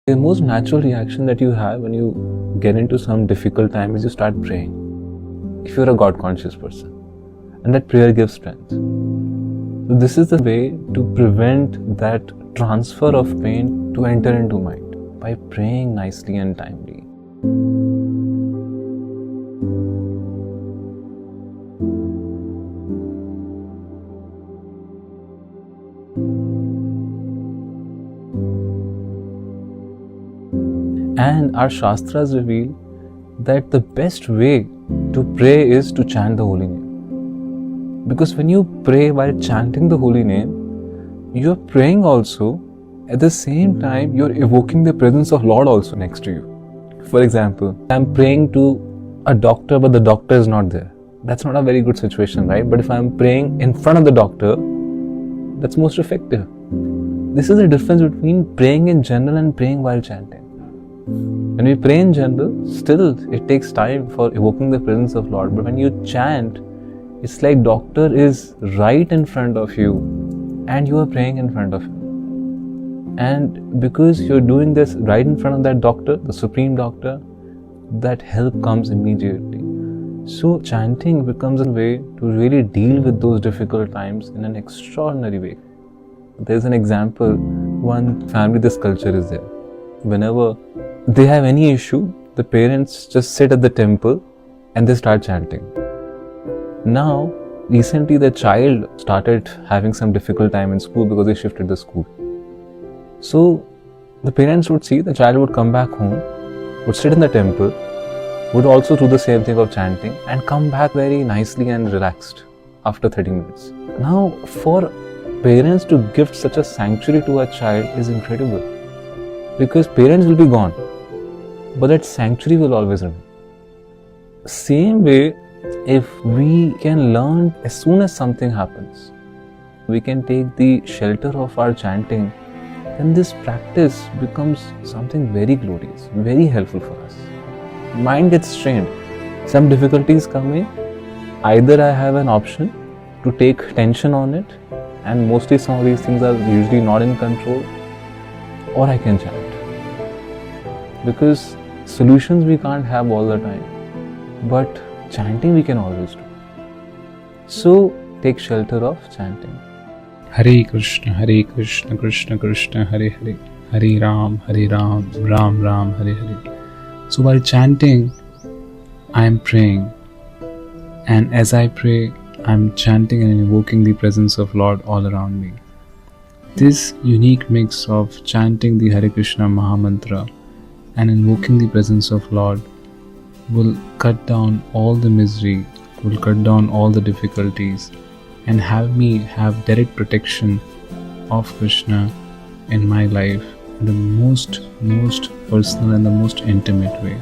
The most natural reaction that you have when you get into some difficult time is you start praying. If you're a God conscious person, and that prayer gives strength. So this is the way to prevent that transfer of pain to enter into mind, by praying nicely and timely. And our Shastras reveal that the best way to pray is to chant the holy name. Because when you pray while chanting the holy name, you're praying also, at the same time you're evoking the presence of Lord also next to you. For example, I'm praying to a doctor but the doctor is not there. That's not a very good situation, right? But if I'm praying in front of the doctor, that's most effective. This is the difference between praying in general and praying while chanting. When we pray in general, still it takes time for evoking the presence of Lord. But when you chant, it's like doctor is right in front of you and you are praying in front of him. And because you're doing this right in front of that doctor, the supreme doctor, that help comes immediately. So chanting becomes a way to really deal with those difficult times in an extraordinary way. There's an example, one family, this culture is there. Whenever they have any issue, the parents just sit at the temple and they start chanting. Now, recently the child started having some difficult time in school because they shifted the school. So, the parents would see the child would come back home, would sit in the temple, would also do the same thing of chanting and come back very nicely and relaxed after 30 minutes. Now, for parents to gift such a sanctuary to a child is incredible. Because parents will be gone, but that sanctuary will always remain. Same way, if we can learn as soon as something happens, we can take the shelter of our chanting, then this practice becomes something very glorious, very helpful for us. Mind gets strained. Some difficulties come in, either I have an option to take tension on it, and mostly some of these things are usually not in control, or I can chant. Because solutions we can't have all the time, but chanting we can always do. So take shelter of chanting. Hare Krishna, Krishna Krishna, Hare Hare, Hare Ram, Ram Ram, Hare Hare. So while chanting, I am praying, and as I pray, I am chanting and invoking the presence of Lord all around me. This unique mix of chanting the Hare Krishna Mahamantra and invoking the presence of Lord will cut down all the misery, will cut down all the difficulties, and have me have direct protection of Krishna in my life in the most personal and the most intimate way.